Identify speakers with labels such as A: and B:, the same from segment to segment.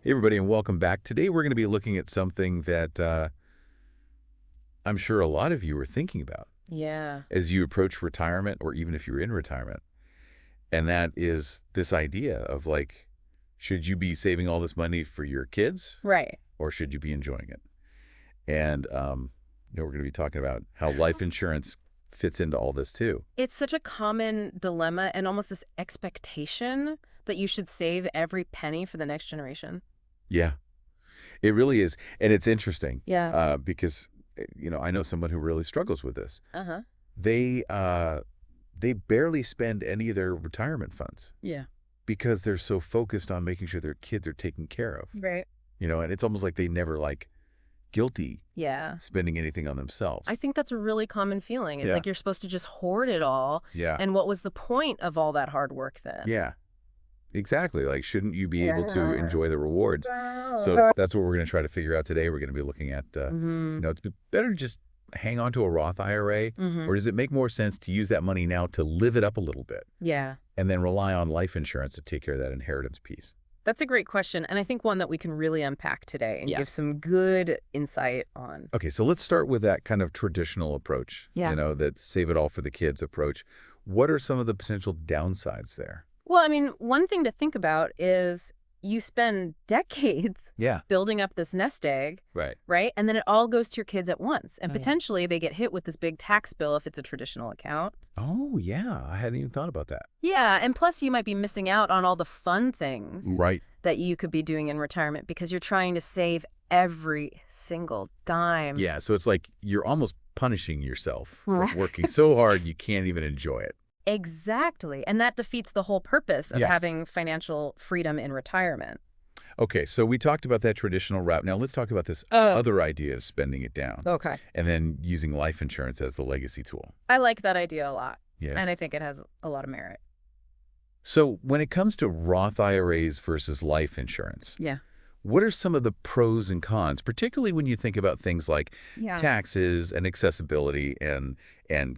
A: Hey, everybody, and welcome back. Today, we're going to be looking at something that I'm sure a lot of you are thinking about
B: Yeah.
A: as you approach retirement, or even if you're in retirement. And that is this idea of like, should you be saving all this money for your kids,
B: Right.
A: or should you be enjoying it? And we're going to be talking about how life insurance fits into all this too.
B: It's such a common dilemma and almost this expectation that you should save every penny for the next generation.
A: Yeah, it really is. And it's interesting
B: Yeah.
A: because, I know someone who really struggles with this.
B: Uh-huh.
A: They barely spend any of their retirement funds
B: Yeah.
A: because they're so focused on making sure their kids are taken care of.
B: Right.
A: And it's almost like they never guilty
B: Yeah.
A: spending anything on themselves.
B: I think that's a really common feeling. It's
A: Yeah.
B: like you're supposed to just hoard it all.
A: Yeah.
B: And what was the point of all that hard work then?
A: Yeah. Exactly. Like, shouldn't you be able to enjoy the rewards? So that's what we're going to try to figure out today. We're going to be looking at, it's better to just hang on to a Roth IRA, or does it make more sense to use that money now to live it up a little bit
B: Yeah.
A: and then rely on life insurance to take care of that inheritance piece?
B: That's a great question, and I think one that we can really unpack today and
A: Yeah.
B: give some good insight on.
A: Okay, so let's start with that kind of traditional approach,
B: Yeah.
A: that save it all for the kids approach. What are some of the potential downsides there?
B: Well, I mean, one thing to think about is you spend decades
A: Yeah.
B: building up this nest egg,
A: Right.
B: right? And then it all goes to your kids at once. And
A: Oh, yeah.
B: potentially they get hit with this big tax bill if it's a traditional account.
A: Oh, yeah. I hadn't even thought about that.
B: Yeah, and plus you might be missing out on all the fun things
A: Right.
B: that you could be doing in retirement because you're trying to save every single dime.
A: Yeah, so it's like you're almost punishing yourself for
B: Right.
A: working so hard you can't even enjoy it.
B: Exactly. And that defeats the whole purpose of
A: Yeah.
B: having financial freedom in retirement.
A: Okay, so we talked about that traditional route. Now let's talk about this other idea of spending it down
B: Okay.
A: and then using life insurance as the legacy tool.
B: I like that idea a lot.
A: Yeah.
B: And I think it has a lot of merit.
A: So when it comes to Roth IRAs versus life insurance,
B: Yeah.
A: what are some of the pros and cons, particularly when you think about things like
B: Yeah.
A: taxes and accessibility and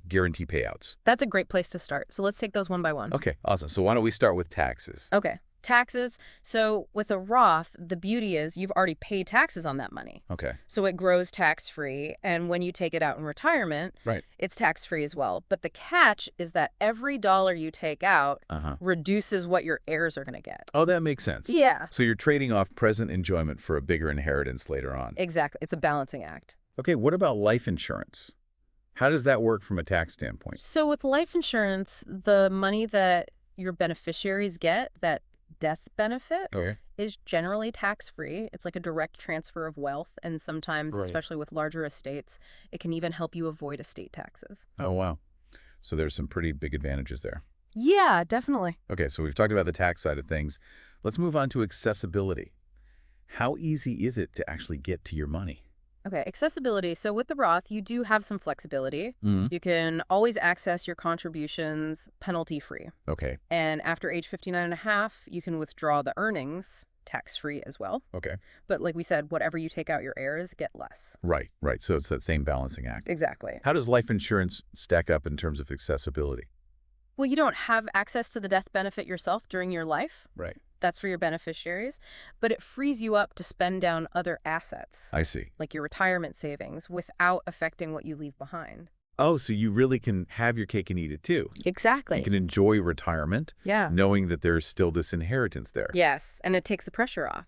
A: guarantee payouts?
B: That's a great place to start. So let's take those one by one.
A: Okay, awesome. So why don't we start with taxes?
B: Okay. Taxes. So with a Roth, the beauty is you've already paid taxes on that money.
A: Okay.
B: So it grows tax-free. And when you take it out in retirement,
A: Right.
B: it's tax-free as well. But the catch is that every dollar you take out reduces what your heirs are going to get.
A: Oh, that makes sense.
B: Yeah.
A: So you're trading off present enjoyment for a bigger inheritance later on.
B: Exactly. It's a balancing act.
A: Okay, what about life insurance? How does that work from a tax standpoint?
B: So with life insurance, the money that your beneficiaries get, that death benefit,
A: Okay.
B: is generally tax-free. It's like a direct transfer of wealth, and sometimes,
A: Right.
B: especially with larger estates, it can even help you avoid estate taxes.
A: Oh, wow. So there's some pretty big advantages there.
B: Yeah, definitely.
A: Okay, so we've talked about the tax side of things. Let's move on to accessibility. How easy is it to actually get to your money?
B: Okay, accessibility. So with the Roth, you do have some flexibility.
A: Mm-hmm.
B: You can always access your contributions penalty-free.
A: Okay.
B: And after age 59 and a half, you can withdraw the earnings tax-free as well.
A: Okay.
B: But like we said, whatever you take out, your heirs get less.
A: Right, right. So it's that same balancing act.
B: Exactly.
A: How does life insurance stack up in terms of accessibility?
B: Well, you don't have access to the death benefit yourself during your life.
A: Right.
B: That's for your beneficiaries. But it frees you up to spend down other assets,
A: I see.
B: like your retirement savings, without affecting what you leave behind.
A: Oh, so you really can have your cake and eat it too.
B: Exactly.
A: You can enjoy retirement,
B: Yeah.
A: knowing that there's still this inheritance there.
B: Yes, and it takes the pressure off.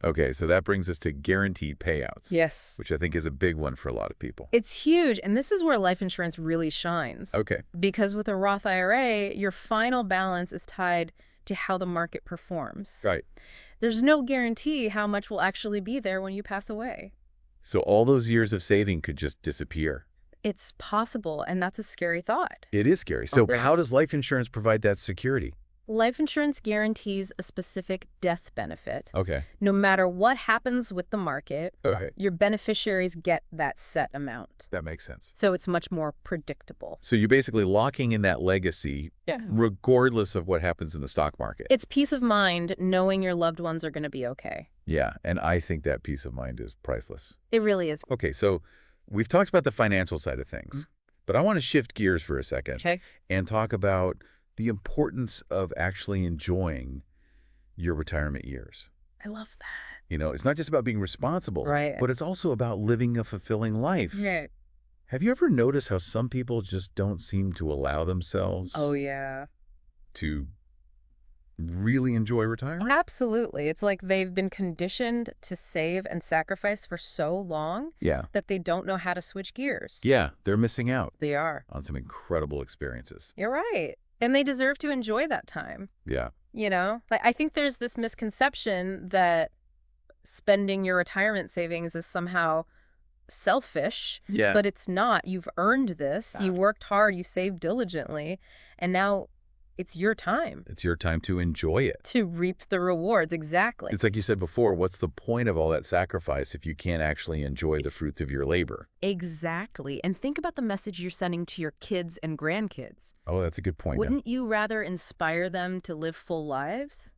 A: Okay, so that brings us to guaranteed payouts,
B: Yes.
A: which I think is a big one for a lot of people.
B: It's huge, and this is where life insurance really shines.
A: Okay.
B: Because with a Roth IRA, your final balance is tied to how the market performs.
A: Right.
B: There's no guarantee how much will actually be there when you pass away.
A: So all those years of saving could just disappear.
B: It's possible, and that's a scary thought.
A: It is scary. So
B: Okay.
A: how does life insurance provide that security?
B: Life insurance guarantees a specific death benefit.
A: Okay.
B: No matter what happens with the market,
A: Okay.
B: your beneficiaries get that set amount.
A: That makes sense.
B: So it's much more predictable.
A: So you're basically locking in that legacy
B: Yeah.
A: regardless of what happens in the stock market.
B: It's peace of mind knowing your loved ones are going to be okay.
A: Yeah, and I think that peace of mind is priceless.
B: It really is.
A: Okay, so we've talked about the financial side of things, but I want to shift gears for a second
B: Okay.
A: and talk about the importance of actually enjoying your retirement years.
B: I love that.
A: It's not just about being responsible,
B: Right.
A: but it's also about living a fulfilling life.
B: Right.
A: Have you ever noticed how some people just don't seem to allow themselves
B: Oh, yeah.
A: to really enjoy retirement?
B: Absolutely. It's like they've been conditioned to save and sacrifice for so long
A: Yeah.
B: that they don't know how to switch gears.
A: Yeah, they're missing out
B: They are.
A: on some incredible experiences.
B: You're right. And they deserve to enjoy that time.
A: Yeah.
B: Like I think there's this misconception that spending your retirement savings is somehow selfish,
A: Yeah.
B: but it's not. You've earned this. You worked hard, you saved diligently, and now it's your time
A: It's your time to enjoy it.
B: to reap the rewards. Exactly.
A: It's like you said before, what's the point of all that sacrifice if you can't actually enjoy the fruits of your labor?
B: Exactly. And think about the message you're sending to your kids and grandkids.
A: Oh, that's a good point.
B: Wouldn't you rather inspire them to live full lives,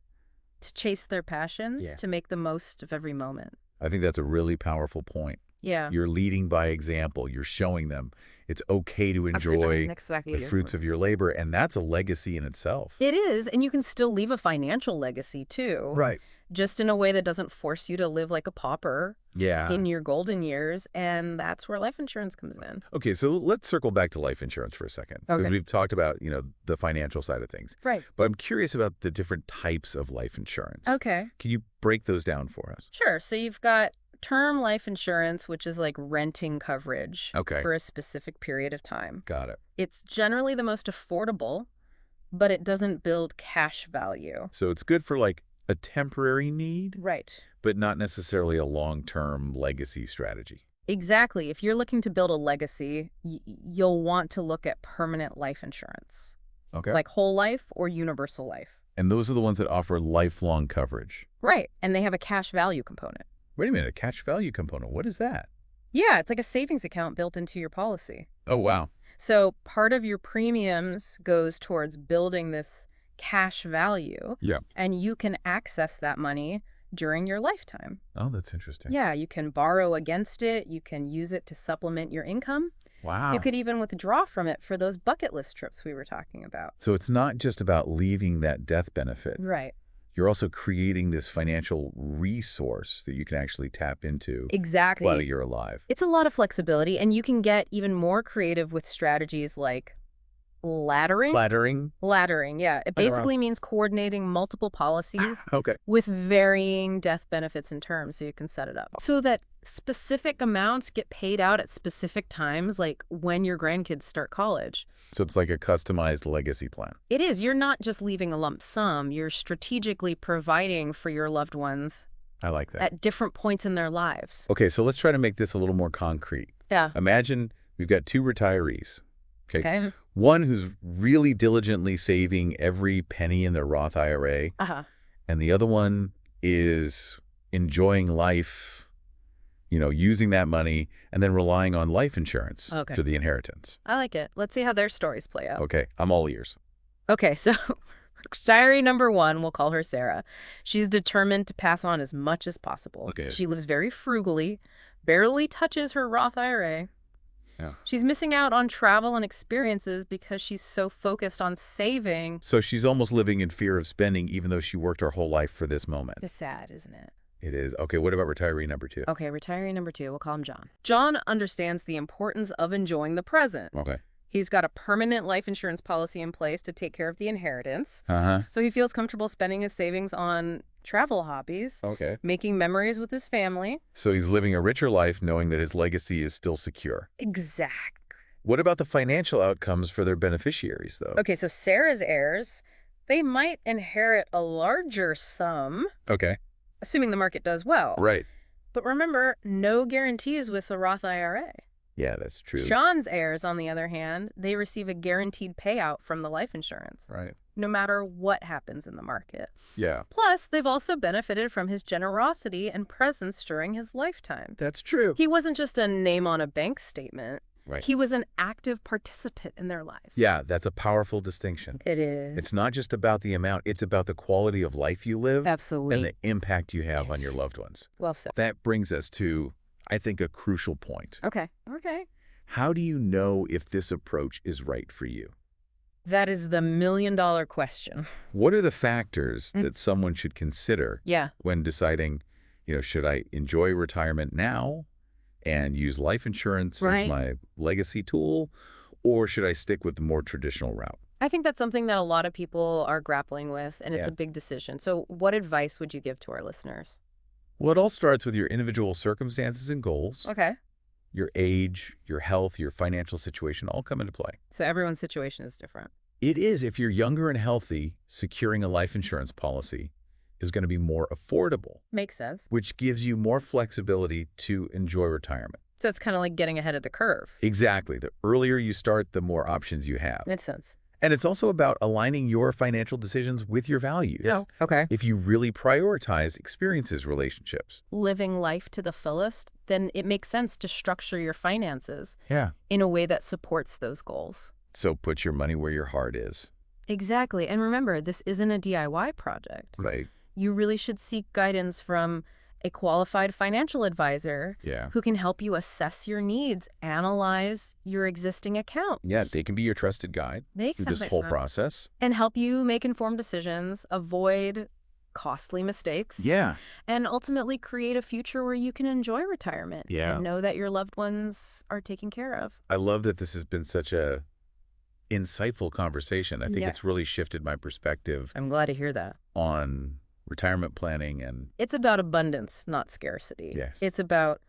B: to chase their passions,
A: Yeah.
B: to make the most of every moment?
A: I think that's a really powerful point.
B: Yeah.
A: You're leading by example. You're showing them it's okay to enjoy the fruits of your labor, and that's a legacy in itself.
B: It is, and you can still leave a financial legacy too.
A: Right.
B: Just in a way that doesn't force you to live like a pauper
A: Yeah.
B: in your golden years, and that's where life insurance comes in.
A: Okay, so let's circle back to life insurance for a second, because
B: Okay.
A: we've talked about, the financial side of things.
B: Right.
A: But I'm curious about the different types of life insurance.
B: Okay.
A: Can you break those down for us?
B: Sure. So you've got term life insurance, which is like renting coverage
A: Okay.
B: for a specific period of time.
A: Got it.
B: It's generally the most affordable, but it doesn't build cash value.
A: So it's good for like a temporary need,
B: Right.
A: but not necessarily a long-term legacy strategy.
B: Exactly. If you're looking to build a legacy, you'll want to look at permanent life insurance,
A: Okay.
B: like whole life or universal life.
A: And those are the ones that offer lifelong coverage.
B: Right. And they have a cash value component.
A: Wait a minute, a cash value component. What is that?
B: Yeah, it's like a savings account built into your policy.
A: Oh, wow.
B: So part of your premiums goes towards building this cash value.
A: Yeah.
B: And you can access that money during your lifetime.
A: Oh, that's interesting.
B: Yeah, you can borrow against it. You can use it to supplement your income.
A: Wow.
B: You could even withdraw from it for those bucket list trips we were talking about.
A: So it's not just about leaving that death benefit.
B: Right.
A: You're also creating this financial resource that you can actually tap into
B: Exactly.
A: while you're alive.
B: It's a lot of flexibility, and you can get even more creative with strategies like laddering. Laddering, yeah. It basically means coordinating multiple policies
A: Okay.
B: with varying death benefits and terms so you can set it up. So that specific amounts get paid out at specific times, like when your grandkids start college.
A: So it's like a customized legacy plan.
B: It is. You're not just leaving a lump sum. You're strategically providing for your loved ones
A: I like that.
B: at different points in their lives.
A: Okay, so let's try to make this a little more concrete.
B: Yeah.
A: Imagine we've got two retirees.
B: Okay.
A: One who's really diligently saving every penny in their Roth IRA,
B: Uh-huh.
A: and the other one is enjoying life, using that money and then relying on life insurance
B: Okay.
A: to the inheritance.
B: I like it. Let's see how their stories play out.
A: Okay, I'm all ears.
B: Okay, so diary number one, we'll call her Sarah. She's determined to pass on as much as possible.
A: Okay.
B: She lives very frugally, barely touches her Roth IRA.
A: Yeah.
B: She's missing out on travel and experiences because she's so focused on saving.
A: So she's almost living in fear of spending even though she worked her whole life for this moment.
B: It's sad, isn't it?
A: It is. Okay, what about retiree number two?
B: Okay, retiree number two, we'll call him John. John understands the importance of enjoying the present.
A: Okay.
B: He's got a permanent life insurance policy in place to take care of the inheritance.
A: Uh-huh.
B: So he feels comfortable spending his savings on travel hobbies,
A: Okay.
B: making memories with his family.
A: So he's living a richer life knowing that his legacy is still secure.
B: Exact.
A: What about the financial outcomes for their beneficiaries, though?
B: Okay, so Sarah's heirs, they might inherit a larger sum,
A: Okay.
B: assuming the market does well.
A: Right.
B: But remember, no guarantees with the Roth IRA.
A: Yeah, that's true.
B: Sean's heirs, on the other hand, they receive a guaranteed payout from the life insurance,
A: Right.
B: no matter what happens in the market.
A: Yeah.
B: Plus, they've also benefited from his generosity and presence during his lifetime.
A: That's true.
B: He wasn't just a name on a bank statement.
A: Right.
B: He was an active participant in their lives.
A: Yeah, that's a powerful distinction.
B: It is.
A: It's not just about the amount, it's about the quality of life you live
B: Absolutely.
A: and the impact you have on your loved ones.
B: Well said.
A: That brings us to, I think, a crucial point.
B: Okay.
A: How do you know if this approach is right for you?
B: That is the million-dollar question.
A: What are the factors that someone should consider
B: Yeah.
A: when deciding, Should I enjoy retirement now and use life insurance as my legacy tool, or should I stick with the more traditional route?
B: I think that's something that a lot of people are grappling with, and it's a big decision. So what advice would you give to our listeners?
A: Well, it all starts with your individual circumstances and goals.
B: Okay.
A: Your age, your health, your financial situation all come into play.
B: So everyone's situation is different.
A: It is. If you're younger and healthy, securing a life insurance policy is going to be more affordable.
B: Makes sense.
A: Which gives you more flexibility to enjoy retirement.
B: So it's kind of like getting ahead of the curve.
A: Exactly. The earlier you start, the more options you have.
B: Makes sense.
A: And it's also about aligning your financial decisions with your values.
B: Yeah. Okay.
A: If you really prioritize experiences, relationships.
B: Living life to the fullest, then it makes sense to structure your finances in a way that supports those goals.
A: So put your money where your heart is.
B: Exactly. And remember, this isn't a DIY project.
A: Right.
B: You really should seek guidance from a qualified financial advisor who can help you assess your needs, analyze your existing accounts.
A: Yeah, they can be your trusted guide through this whole process.
B: And help you make informed decisions, avoid costly mistakes.
A: Yeah.
B: And ultimately create a future where you can enjoy retirement.
A: Yeah.
B: And know that your loved ones are taken care of.
A: I love that this has been such a insightful conversation. I think it's really shifted my perspective.
B: I'm glad to hear that.
A: On retirement planning. And
B: it's about abundance, not scarcity.
A: Yes.
B: It's about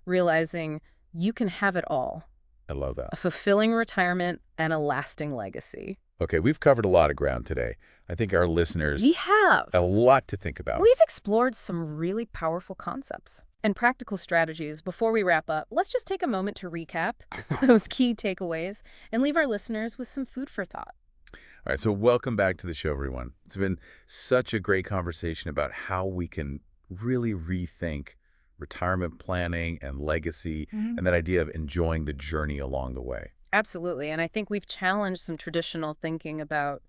B: realizing you can have it all.
A: I love that.
B: A fulfilling retirement and a lasting legacy.
A: Okay, we've covered a lot of ground today. I think our listeners
B: have
A: a lot to think about.
B: We've explored some really powerful concepts and practical strategies. Before we wrap up, let's just take a moment to recap those key takeaways and leave our listeners with some food for thought.
A: All right, so welcome back to the show, everyone. It's been such a great conversation about how we can really rethink retirement planning and legacy and that idea of enjoying the journey along the way.
B: Absolutely. And I think we've challenged some traditional thinking about,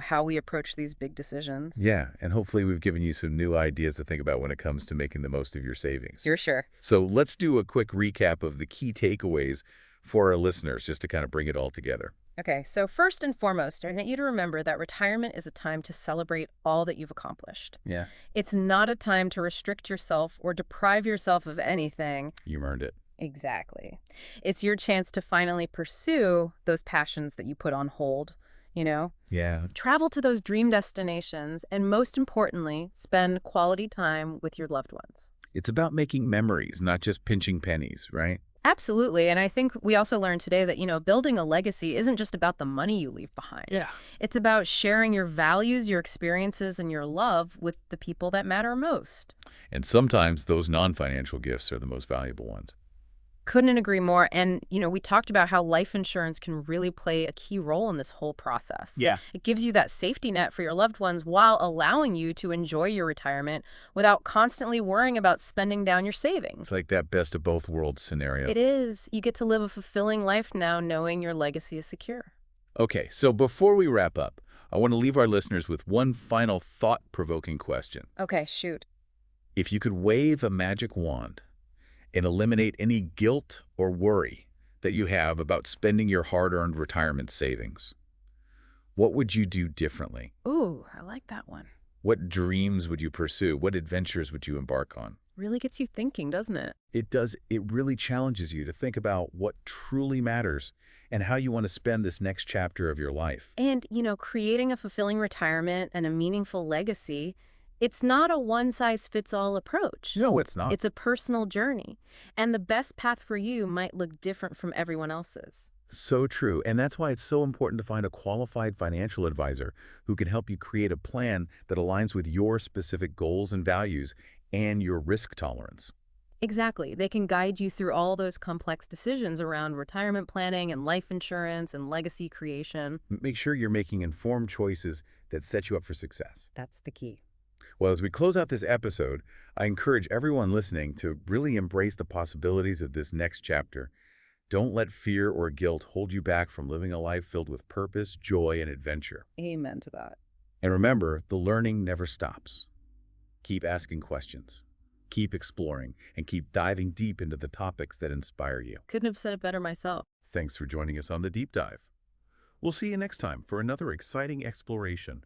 B: how we approach these big decisions.
A: Yeah, and hopefully we've given you some new ideas to think about when it comes to making the most of your savings.
B: You're sure.
A: So let's do a quick recap of the key takeaways for our listeners, just to kind of bring it all together.
B: Okay, so first and foremost, I want you to remember that retirement is a time to celebrate all that you've accomplished.
A: Yeah.
B: It's not a time to restrict yourself or deprive yourself of anything.
A: You earned it.
B: Exactly. It's your chance to finally pursue those passions that you put on hold,
A: Yeah.
B: Travel to those dream destinations, and most importantly, spend quality time with your loved ones.
A: It's about making memories, not just pinching pennies, right?
B: Absolutely. And I think we also learned today that, building a legacy isn't just about the money you leave behind.
A: Yeah.
B: It's about sharing your values, your experiences, and your love with the people that matter most.
A: And sometimes those non-financial gifts are the most valuable ones.
B: Couldn't agree more. And, we talked about how life insurance can really play a key role in this whole process.
A: Yeah.
B: It gives you that safety net for your loved ones while allowing you to enjoy your retirement without constantly worrying about spending down your savings.
A: It's like that best of both worlds scenario.
B: It is. You get to live a fulfilling life now knowing your legacy is secure.
A: Okay, so before we wrap up, I want to leave our listeners with one final thought-provoking question.
B: Okay, shoot.
A: If you could wave a magic wand and eliminate any guilt or worry that you have about spending your hard-earned retirement savings, what would you do differently?
B: Ooh, I like that one.
A: What dreams would you pursue? What adventures would you embark on?
B: Really gets you thinking, doesn't it?
A: It does. It really challenges you to think about what truly matters and how you want to spend this next chapter of your life.
B: And, creating a fulfilling retirement and a meaningful legacy, it's not a one-size-fits-all approach.
A: No, it's not.
B: It's a personal journey. And the best path for you might look different from everyone else's.
A: So true. And that's why it's so important to find a qualified financial advisor who can help you create a plan that aligns with your specific goals and values and your risk tolerance.
B: Exactly. They can guide you through all those complex decisions around retirement planning and life insurance and legacy creation.
A: Make sure you're making informed choices that set you up for success.
B: That's the key.
A: Well, as we close out this episode, I encourage everyone listening to really embrace the possibilities of this next chapter. Don't let fear or guilt hold you back from living a life filled with purpose, joy, and adventure.
B: Amen to that.
A: And remember, the learning never stops. Keep asking questions, keep exploring, and keep diving deep into the topics that inspire you.
B: Couldn't have said it better myself.
A: Thanks for joining us on The Deep Dive. We'll see you next time for another exciting exploration